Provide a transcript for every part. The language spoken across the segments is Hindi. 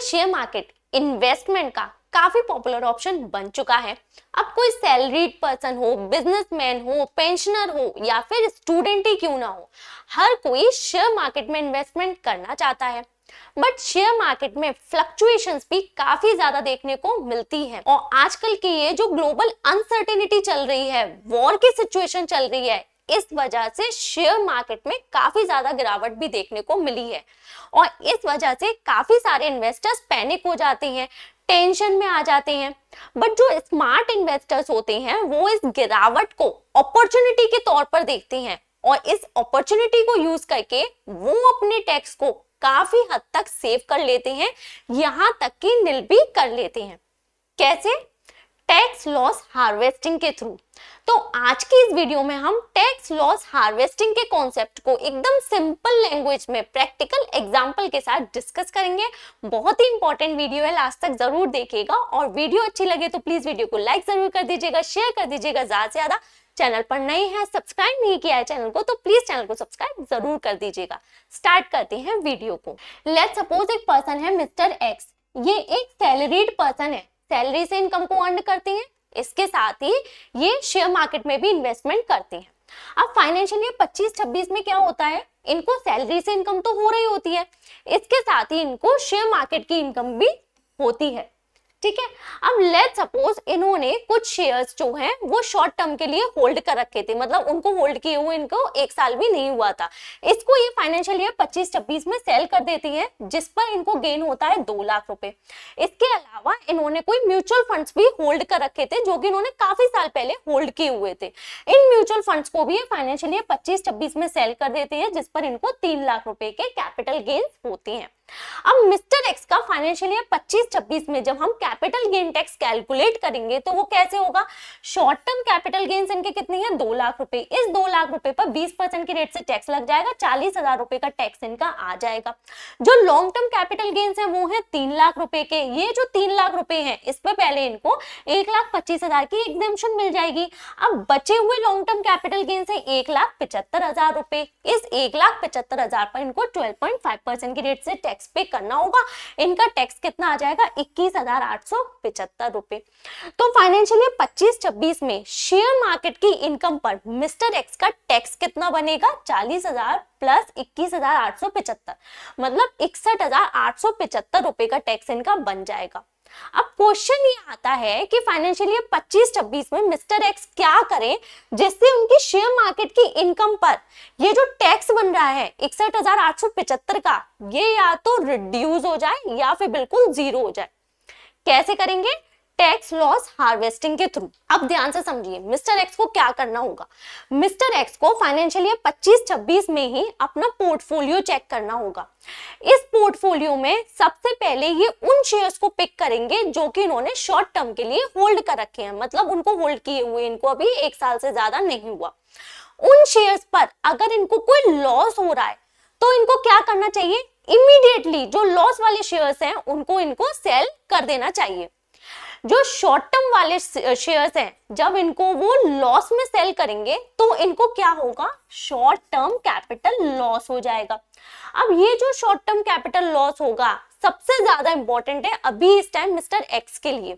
शेयर मार्केट इन्वेस्टमेंट का काफी पॉपुलर ऑप्शन बन चुका है। अब कोई सैलरीड पर्सन हो, बिजनेसमैन हो, पेंशनर हो या फिर स्टूडेंट ही क्यों ना हो, हर कोई शेयर मार्केट में इन्वेस्टमेंट करना चाहता है। बट शेयर मार्केट में फ्लक्चुएशंस भी काफी ज्यादा देखने को मिलती है और आजकल की ये जो ग्लोबल अनसर्टेनिटी चल रही है, वॉर की सिचुएशन चल रही है, इस वजह से शेयर मार्केट में काफी ज्यादा गिरावट भी देखने को मिली है और इस वजह से काफी सारे इन्वेस्टर्स पैनिक हो जाते हैं, टेंशन में आ जाते हैं। बट जो स्मार्ट इन्वेस्टर्स होते हैं वो इस गिरावट को अपॉर्चुनिटी के तौर पर देखते हैं और इस अपॉर्चुनिटी को यूज करके वो अपने टैक्स को काफी हद तक सेव कर लेते हैं, यहां तक कि नील भी कर लेते हैं। कैसे? टैक्स लॉस हार्वेस्टिंग के थ्रू। तो आज की इस वीडियो में हम टैक्स लॉस हार्वेस्टिंग के कॉन्सेप्ट को एकदम सिंपल लैंग्वेज में प्रैक्टिकल एग्जांपल के साथ डिस्कस करेंगे। बहुत ही इंपॉर्टेंट वीडियो है, लास्ट तक जरूर देखिएगा और वीडियो अच्छी लगे तो प्लीज वीडियो को लाइक जरूर कर दीजिएगा, शेयर कर दीजिएगा ज्यादा से ज्यादा। चैनल पर नए हैं, सब्सक्राइब नहीं किया है चैनल को तो प्लीज चैनल को सब्सक्राइब जरूर कर दीजिएगा। स्टार्ट करते हैं वीडियो को। लेट्स सपोज एक पर्सन है मिस्टर एक्स। ये एक सैलरीड पर्सन है, सैलरी से इनकम को अर्न करते हैं, इसके साथ ही ये शेयर मार्केट में भी इन्वेस्टमेंट करते हैं। अब फाइनेंशियल ईयर 25-26 में क्या होता है, इनको सैलरी से इनकम तो हो रही होती है, इसके साथ ही इनको शेयर मार्केट की इनकम भी होती है। ठीक है, अब लेट्स सपोज इन्होंने कुछ शेयर्स जो हैं वो शॉर्ट टर्म के लिए होल्ड कर रखे थे, मतलब उनको होल्ड किए हुए इनको 1 साल भी नहीं हुआ था। इसको ये फाइनेंशियल ईयर 25-26 में सेल कर देती है, जिस पर इनको गेन होता है 2 लाख रुपए। इसके अलावा इन्होंने कोई म्यूचुअल फंड्स भी होल्ड कर रखे थे जो कि इन्होंने काफी साल पहले होल्ड किए हुए थे। इन म्यूचुअल फंड्स को भी फाइनेंशियल ईयर 25-26 में सेल कर देती है, जिस पर इनको 3 लाख रुपए के कैपिटल गेन्स होते हैं। अब मिस्टर एक्स का फाइनेंशियल ईयर 25-26 में जब हम कैपिटल गेन टैक्स कैलकुलेट करेंगे तो वो कैसे होगा? शॉर्ट टर्म कैपिटल गेन्स इनके कितनी है? 2 लाख रुपए। इस 2 लाख रुपए पर 20% की रेट से टैक्स लग जाएगा, 40,000 रुपए का टैक्स इनका आ जाएगा। जो लॉन्ग टर्म कैपिटल गेन्स है वो है 3 लाख रुपए के। ये जो 3 लाख रुपए हैं इस पे पहले इनको 1,25,000 की एग्जेम्पशन मिल जाएगी। अब बचे हुए लॉन्ग टर्म कैपिटल गेन्स है 1,75,000 रुपए। इस 1,75,000 पर इनको 12.5% की रेट से टैक्स पे करना होगा। इनका टैक्स कितना आ जाएगा? 21,875 रुपए। तो फाइनेंशियल ईयर 25-26 में शेयर मार्केट की इनकम पर मिस्टर एक्स का टैक्स कितना बनेगा? 40,000 प्लस 21,875, मतलब 61,875 रुपए का टैक्स इनका बन जाएगा। अब क्वेश्चन ये आता है कि फाइनेंशियल ईयर 25-26 में मिस्टर एक्स क्या करें जिससे उनकी शेयर मार्केट की इनकम पर ये जो टैक्स बन रहा है 61,875 का, ये या तो रिड्यूस हो जाए या फिर बिल्कुल जीरो हो जाए। कैसे करेंगे? टैक्स लॉस हार्वेस्टिंग के थ्रू। अब ध्यान से समझिए मिस्टर एक्स को क्या करना होगा। मिस्टर एक्स को फाइनेंशियल ईयर 25-26 में ही अपना पोर्टफोलियो चेक करना होगा। इस पोर्टफोलियो में सबसे पहले ये उन शेयर्स को पिक करेंगे जो कि इन्होंने शॉर्ट टर्म के लिए होल्ड कर रखे हैं, मतलब उनको होल्ड किए हुए इनको अभी 1 साल से ज्यादा नहीं हुआ। उन शेयर्स पर अगर इनको कोई लॉस हो रहा है तो इनको क्या करना चाहिए? इमीडिएटली जो लॉस वाले शेयर्स हैं उनको इनको सेल कर देना चाहिए। जो शॉर्ट टर्म वाले शेयर्स हैं जब इनको वो लॉस में सेल करेंगे तो इनको क्या होगा? शॉर्ट टर्म कैपिटल लॉस हो जाएगा। अब ये जो शॉर्ट टर्म कैपिटल लॉस होगा सबसे ज्यादा इंपॉर्टेंट है अभी इस टाइम मिस्टर एक्स के लिए।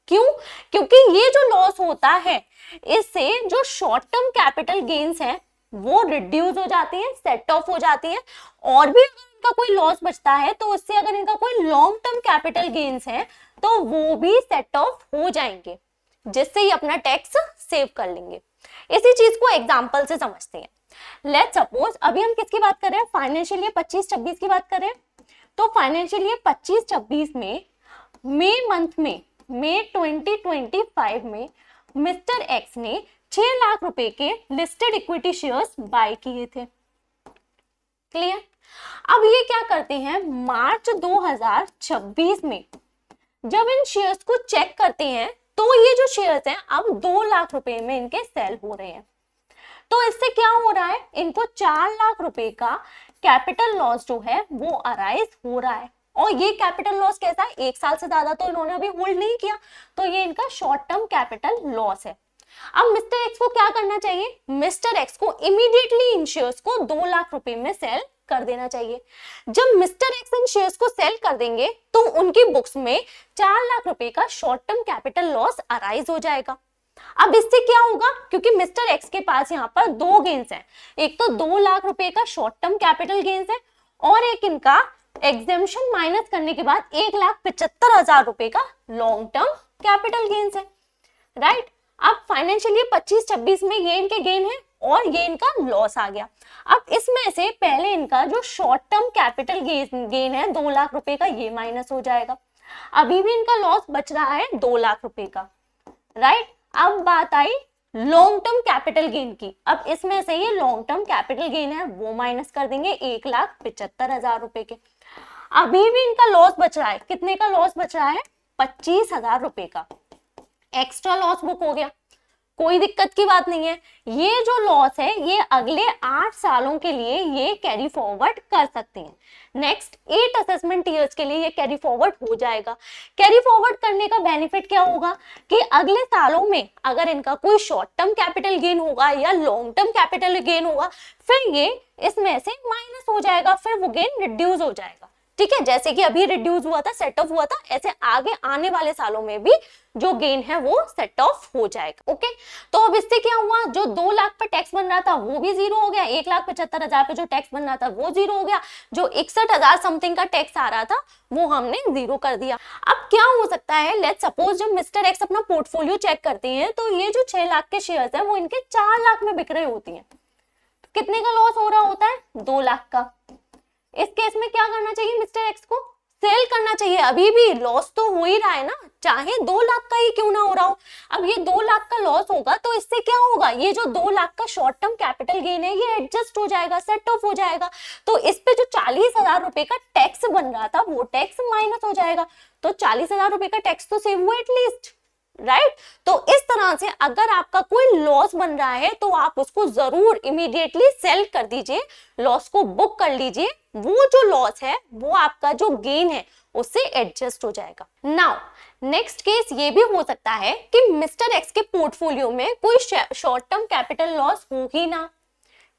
क्यों? क्योंकि ये जो लॉस होता है इससे जो शॉर्ट टर्म कैपिटल गेन्स हैं वो रिड्यूस हो जाती है, सेट ऑफ हो जाती है, और भी अगर इनका कोई लॉस बचता है तो उससे अगर इनका कोई लॉन्ग टर्म कैपिटल गेन्स है तो वो भी सेट ऑफ हो जाएंगे, जिससे ही अपना टैक्स सेव कर लेंगे। इसी चीज को एग्जांपल से समझते हैं। लेट्स सपोज अभी हम किसकी बात कर रहे हैं? फाइनेंशियल ईयर 25-26 की बात कर रहे हैं। तो फाइनेंशियल ईयर 25-26 में मई मंथ में, मई 2025 में मिस्टर एक्स ने 6 लाख रुपए के लिस्टेड इक्विटी शेयर्स बाय किए थे। क्लियर? अब ये क्या करते हैं? मार्च 2026 में जब इन शेयर्स को चेक करते हैं तो ये जो शेयर्स हैं अब 2 लाख रुपए में इनके सेल हो रहे हैं। तो इससे क्या हो रहा है? इनको 4 लाख रुपए का कैपिटल लॉस जो है वो अराइज हो रहा है। और ये कैपिटल लॉस कैसा है? 1 साल से ज्यादा तो इन्होंने अभी होल्ड नहीं किया, तो ये इनका शॉर्ट टर्म कैपिटल लॉस है। अब मिस्टर एक्स को क्या करना चाहिए? मिस्टर एक्स को इमीडिएटली इन शेयर्स को 2 लाख रुपए में सेल कर देना चाहिए। जब मिस्टर एक्स इन शेयर्स को सेल कर देंगे तो उनकी बुक्स में 4 लाख रुपए का short term capital loss arise हो जाएगा। अब इससे क्या होगा, क्योंकि मिस्टर एक्स के पास यहाँ पर दो गेन्स हैं, एक तो 2 लाख रुपए का शॉर्ट टर्म कैपिटल गेन्स है और एक इनका एग्जेम्पशन माइनस करने के बाद 1,75,000 रुपए का लॉन्ग टर्म कैपिटल गेन्स है, राइट। अब फाइनेंशियल ईयर 25-26 में ये इनके गेन है और ये इनका लॉस आ गया। अब इसमें से पहले इनका जो शॉर्ट टर्म कैपिटल गेन है 2 लाख रुपए का, ये माइनस हो जाएगा। अभी भी इनका लॉस बच रहा है 2 लाख रुपए का, राइट। अब बात I long term capital gain की। अब इसमें से ये लॉन्ग टर्म कैपिटल गेन है वो माइनस कर देंगे 1,75,000 रुपए के। अभी भी इनका लॉस बच रहा है, कितने का लॉस बच रहा है, 25,000 रुपए का। एक्स्ट्रा लॉस बुक हो गया, कोई दिक्कत की बात नहीं है। ये जो लॉस है ये अगले 8 सालों के लिए ये कैरी फॉरवर्ड कर सकते हैं। नेक्स्ट 8 असेसमेंट ईयर्स के लिए ये कैरी फॉरवर्ड हो जाएगा। कैरी फॉरवर्ड करने का बेनिफिट क्या होगा कि अगले सालों में अगर इनका कोई शॉर्ट टर्म कैपिटल गेन होगा या लॉन्ग टर्म कैपिटल गेन होगा, फिर ये इसमें से माइनस हो जाएगा, फिर वो गेन रिड्यूस हो जाएगा, ठीक है। जैसे कि अभी रिड्यूस हुआ था, सेट ऑफ हुआ था, ऐसे आगे आने वाले सालों में भी जो गेन है वो सेट ऑफ हो जाएगा, ओके। तो अब इससे क्या हुआ, जो 2 लाख पर टैक्स बन रहा था वो भी जीरो हो गया, 1,75,000 पे जो टैक्स बन रहा था वो जीरो हो गया, जो 61,000 समथिंग का टैक्स आ रहा था वो हमने जीरो कर दिया। अब क्या हो सकता है, लेट्स सपोज जब मिस्टर एक्स अपना पोर्टफोलियो चेक करती हैं तो ये जो 6 लाख के शेयर्स है वो इनके 4 लाख में बिक रहे होती हैं, कितने का लॉस हो रहा होता है, 2 लाख का। इस केस में क्या करना चाहिए, मिस्टर एक्स को सेल करना चाहिए। अभी भी लॉस तो हो ही रहा है ना, चाहे 2 लाख का ही क्यों ना हो रहा हो। अब ये 2 लाख का लॉस होगा तो इससे क्या होगा, ये जो 2 लाख का शॉर्ट टर्म कैपिटल गेन है ये एडजस्ट हो जाएगा, सेट ऑफ हो जाएगा। तो इस पे जो 40,000 रुपए का टैक्स बन रहा था वो टैक्स माइनस हो जाएगा, तो 40,000 रुपए का टैक्स तो सेव हुआ एटलीस्ट, राइट। तो इस तरह से अगर आपका कोई लॉस बन रहा है तो आप उसको जरूर इमीडिएटली सेल कर दीजिए, लॉस को बुक कर लीजिए। वो जो लॉस है वो आपका जो गेन है उससे एडजस्ट हो जाएगा। नाउ नेक्स्ट केस ये भी हो सकता है कि मिस्टर एक्स के पोर्टफोलियो में कोई शॉर्ट टर्म कैपिटल लॉस हो ही ना।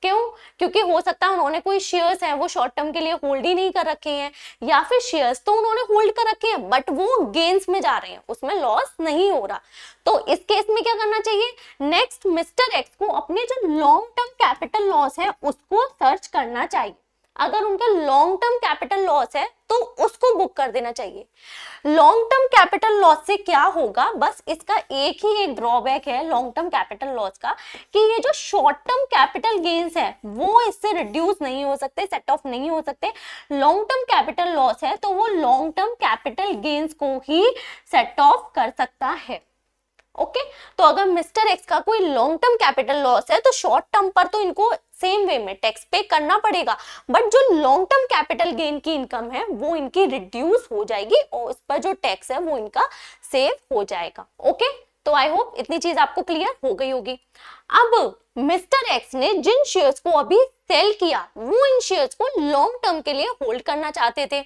क्यों, क्योंकि हो सकता है उन्होंने कोई शेयर्स हैं वो शॉर्ट टर्म के लिए होल्ड ही नहीं कर रखे हैं, या फिर शेयर्स तो उन्होंने होल्ड कर रखे हैं बट वो गेन्स में जा रहे हैं, उसमें लॉस नहीं हो रहा। तो इस केस में क्या करना चाहिए, नेक्स्ट मिस्टर एक्स को अपने जो लॉन्ग टर्म कैपिटल लॉस है उसको सर्च करना चाहिए। अगर उनका लॉन्ग टर्म कैपिटल लॉस है तो उसको बुक कर देना चाहिए। लॉन्ग टर्म कैपिटल लॉस से क्या होगा, बस इसका एक ही एक ड्रॉबैक है लॉन्ग टर्म कैपिटल लॉस का, कि ये जो शॉर्ट टर्म कैपिटल गेन्स है वो इससे रिड्यूस नहीं हो सकते, सेट ऑफ नहीं हो सकते। लॉन्ग टर्म कैपिटल लॉस है तो वो लॉन्ग टर्म कैपिटल गेन्स को ही सेट ऑफ कर सकता है, ओके। तो अगर मिस्टर एक्स का कोई लॉन्ग टर्म कैपिटल लॉस है तो शॉर्ट टर्म पर तो इनको सेम वे में टैक्स पे करना पड़ेगा, बट जो लॉन्ग टर्म कैपिटल गेन की इनकम है वो इनकी रिड्यूस हो जाएगी और उस पर जो टैक्स है वो इनका सेव हो जाएगा, ओके। तो आई होप इतनी चीज आपको क्लियर हो गई होगी। अब मिस्टर एक्स ने जिन शेयर्स को अभी सेल किया वो इन शेयर्स को लॉन्ग टर्म के लिए होल्ड करना चाहते थे,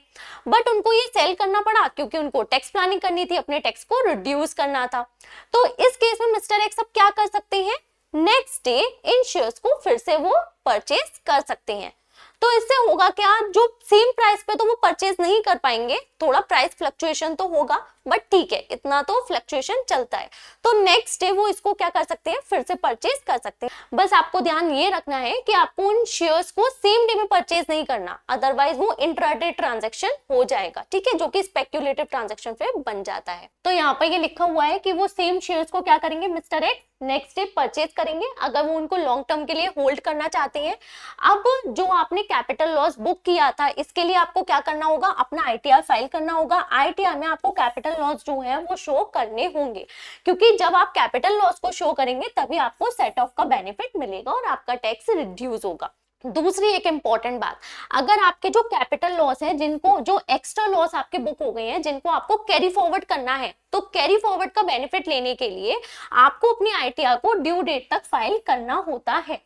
बट उनको ये सेल करना पड़ा क्योंकि उनको टैक्स प्लानिंग करनी थी, अपने टैक्स को रिड्यूस करना था। तो इस केस में मिस्टर एक्स अब क्या कर सकते हैं, नेक्स्ट डे इन शेयर्स को फिर से वो परचेज कर सकते हैं। तो इससे होगा क्या, जो सेम प्राइस पे तो वो परचेज नहीं कर पाएंगे, थोड़ा प्राइस फ्लक्चुएशन तो होगा बट ठीक है, इतना तो फ्लक्चुएशन चलता है। तो नेक्स्ट डे वो इसको क्या कर सकते हैं, फिर से परचेज कर सकते हैं। बस आपको ध्यान ये रखना है कि आपको उन शेयर्स को सेम डे में परचेज नहीं करना, अदरवाइज वो इंट्राडे ट्रांजैक्शन हो जाएगा, ठीक है, जो कि स्पेक्युलेटिव ट्रांजैक्शन पे बन जाता है। तो यहाँ पर ये लिखा हुआ है कि वो सेम शेयर्स को क्या करेंगे, mister x next day purchase करेंगे अगर वो उनको लॉन्ग टर्म के लिए होल्ड करना चाहते हैं। अब जो आपने कैपिटल लॉस बुक किया था इसके लिए आपको क्या करना होगा, अपना आईटीआर फाइल करना होगा। आईटीआर में आपको कैपिटल लॉस जो है वो शो करने होंगे, क्योंकि जब आप कैपिटल लॉस को शो करेंगे तभी आपको सेट ऑफ का बेनिफिट मिलेगा और आपका टैक्स रिड्यूस होगा। दूसरी एक इंपॉर्टेंट बात, अगर आपके जो कैपिटल लॉस है, जिनको जो एक्स्ट्रा लॉस आपके बुक हो गए हैं, जिनको आपको कैरी फॉरवर्ड करना है, तो कैरी फॉरवर्ड का बेनिफिट लेने के लिए आपको अपनी आईटीआर को ड्यू डेट तक फाइल करना होता है।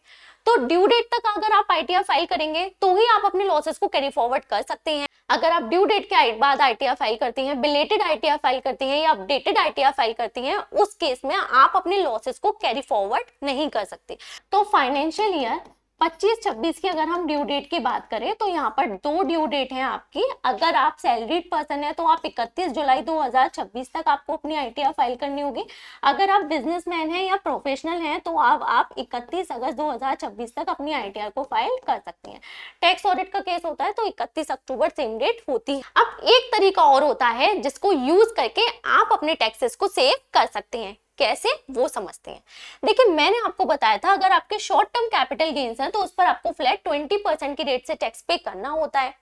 तो ड्यू डेट तक अगर आप आईटीआर फाइल करेंगे तो ही आप अपने लॉसेस को कैरी फॉरवर्ड कर सकते हैं। अगर आप ड्यू डेट के बाद आईटीआर फाइल करती हैं, बिलेटेड आईटीआर फाइल करती हैं या अपडेटेड आईटीआर फाइल करती हैं, उस केस में आप अपने लॉसेस को कैरी फॉरवर्ड नहीं कर सकते। तो फाइनेंशियल ईयर 25-26 की अगर हम ड्यू डेट की बात करें तो यहाँ पर 2 ड्यू डेट है आपकी। अगर आप सैलरीड पर्सन है तो आप 31 जुलाई 2026 तक आपको अपनी आईटीआर फाइल करनी होगी। अगर आप बिजनेसमैन है या प्रोफेशनल है तो आप 31 अगस्त 2026 तक अपनी आईटीआर को फाइल कर सकती हैं। टैक्स ऑडिट का केस होता है तो 31 अक्टूबर सेम डेट होती है। अब एक तरीका और होता है जिसको यूज करके आप अपने टैक्सेस को सेव कर सकते हैं। कैसे, वो समझते हैं। देखिए, मैंने आपको बताया था अगर आपके शॉर्ट टर्म कैपिटल गेन्स हैं तो उस पर आपको फ्लैट 20% की रेट से टैक्स पे करना होता है।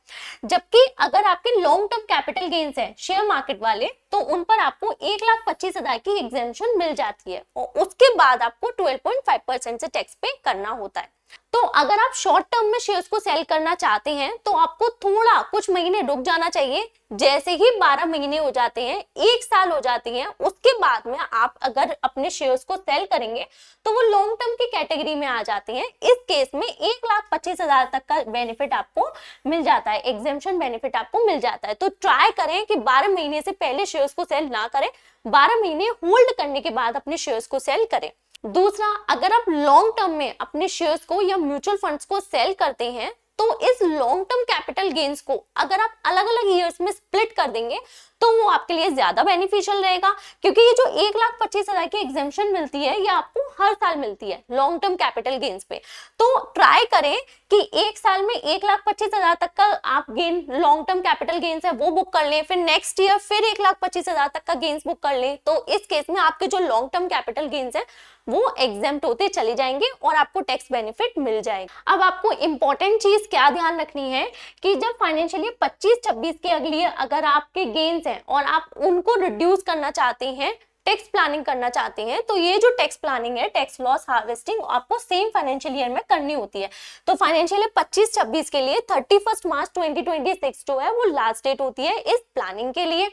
जबकि अगर आपके लॉन्ग टर्म कैपिटल गेन्स हैं शेयर मार्केट वाले तो उन पर आपको 1,25,000 की एग्जेम्पशन मिल जाती है और उसके बाद आपको 12.5% से टैक्स पे करना होता है। तो अगर आप शॉर्ट टर्म में शेयर्स को सेल करना चाहते हैं तो आपको थोड़ा कुछ महीने रुक जाना चाहिए। जैसे ही 12 महीने हो जाते हैं, 1 साल हो जाती है, उसके बाद में आप अगर अपने शेयर्स को सेल करेंगे तो वो लॉन्ग टर्म की कैटेगरी में आ जाती हैं। इस केस में 1,25,000 तक का बेनिफिट आपको मिल जाता है, एग्जेम्पशन बेनिफिट आपको मिल जाता है। तो ट्राई करें कि 12 महीने से पहले शेयर्स को सेल ना करें, 12 महीने होल्ड करने के बाद अपने शेयर्स को सेल करें। दूसरा, अगर आप लॉन्ग टर्म में अपने शेयर्स को या म्यूचुअल फंड्स को सेल करते हैं तो इस लॉन्ग टर्म कैपिटल गेन्स को अगर आप अलग अलग ईयर्स में स्प्लिट कर देंगे तो वो आपके लिए ज्यादा बेनिफिशियल रहेगा, क्योंकि ये जो 1,25,000 की एग्जेम्पशन मिलती है ये आपको हर साल मिलती है लॉन्ग टर्म कैपिटल गेन्स पे। तो ट्राई करें कि 1 साल में 1,25,000 तक का आप gain long term capital gains है वो बुक कर लें, फिर नेक्स्ट ईयर फिर 1,25,000 तक का गेन्स बुक कर लें। तो इस केस में आपके जो लॉन्ग टर्म कैपिटल गेन्स है वो एग्जेम्प्ट होते चले जाएंगे और आपको टैक्स बेनिफिट मिल जाएगा। अब आपको इंपॉर्टेंट चीज क्या ध्यान रखनी है कि जब फाइनेंशियल ईयर 25-26 के अगली अगर आपके गेन्स हैं और आप उनको रिड्यूस करना चाहते हैं, टैक्स प्लानिंग करना चाहते हैं, तो ये जो टैक्स प्लानिंग है, टैक्स लॉस हार्वेस्टिंग आपको सेम फाइनेंशियल ईयर में करनी होती है। तो फाइनेंशियल ईयर 25-26 के लिए 31 मार्च 2026 जो है वो लास्ट डेट होती है इस प्लानिंग के लिए।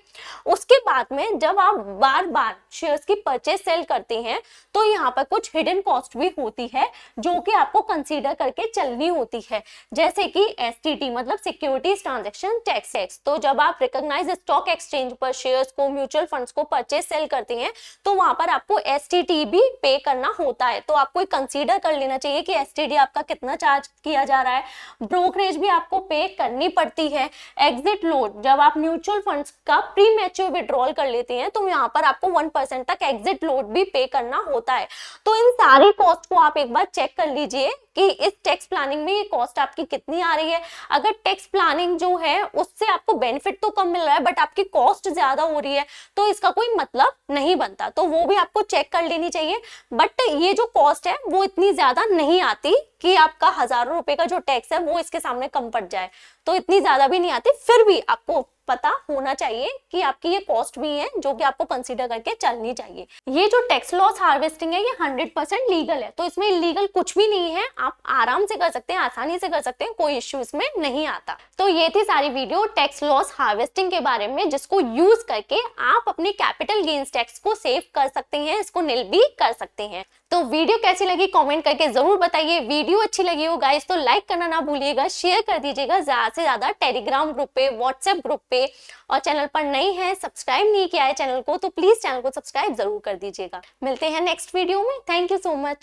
उसके बाद में जब आप बार बार शेयर्स की परचेज सेल करते हैं तो यहाँ पर कुछ हिडन कॉस्ट भी होती है जो कि आपको कंसीडर करके चलनी होती है, जैसे कि STT मतलब सिक्योरिटीज ट्रांजैक्शन टैक्स। तो जब आप रिकॉग्नाइज स्टॉक एक्सचेंज पर शेयर्स को, म्यूचुअल फंड्स को परचेज सेल करते हैं तो वहां पर आपको STT भी पे करना होता है। तो आपको कंसीडर कर लेना चाहिए कि STT आपका कितना चार्ज किया जा रहा है। ब्रोकरेज भी आपको पे करनी पड़ती है। एग्जिट लोड, जब आप म्यूचुअल फंड्स का प्री मैच्योर विड्रॉल कर लेते हैं तो यहाँ पर आपको 1% तक एग्जिट लोड भी पे करना होता है। तो इन सारे कॉस्ट को आप एक बार चेक कर लीजिए कि इस टैक्स प्लानिंग में ये कॉस्ट आपकी कितनी आ रही है। अगर टैक्स प्लानिंग जो है उससे आपको बेनिफिट तो कम मिल रहा है बट आपकी कॉस्ट ज्यादा हो रही है तो इसका कोई मतलब नहीं बनता, तो वो भी आपको चेक कर लेनी चाहिए। बट ये जो कॉस्ट है वो इतनी ज्यादा नहीं आती कि आपका हजारों रुपए का जो टैक्स है वो इसके सामने कम पड़ जाए, तो इतनी ज्यादा भी नहीं आती। फिर भी आपको पता होना चाहिए कि आपकी ये कॉस्ट भी है जो कि आपको कंसीडर करके चलनी चाहिए। ये जो टैक्स लॉस हार्वेस्टिंग है ये 100% लीगल है, तो इसमें इलीगल कुछ भी नहीं है। आप आराम से कर सकते हैं, आसानी से कर सकते हैं, कोई इश्यू इसमें नहीं आता। तो ये थी सारी वीडियो टैक्स लॉस हार्वेस्टिंग के बारे में, जिसको यूज करके आप अपने कैपिटल गेन्स टैक्स को सेव कर सकते हैं, इसको निल भी कर सकते हैं। तो वीडियो कैसी लगी कमेंट करके जरूर बताइए। वीडियो अच्छी लगी हो गाइस तो लाइक करना ना भूलिएगा, शेयर कर दीजिएगा ज्यादा से ज्यादा टेलीग्राम ग्रुप पे, व्हाट्सएप ग्रुप पे, और चैनल पर नए हैं, सब्सक्राइब नहीं किया है चैनल को तो प्लीज चैनल को सब्सक्राइब जरूर कर दीजिएगा। मिलते हैं नेक्स्ट वीडियो में। Thank you so much.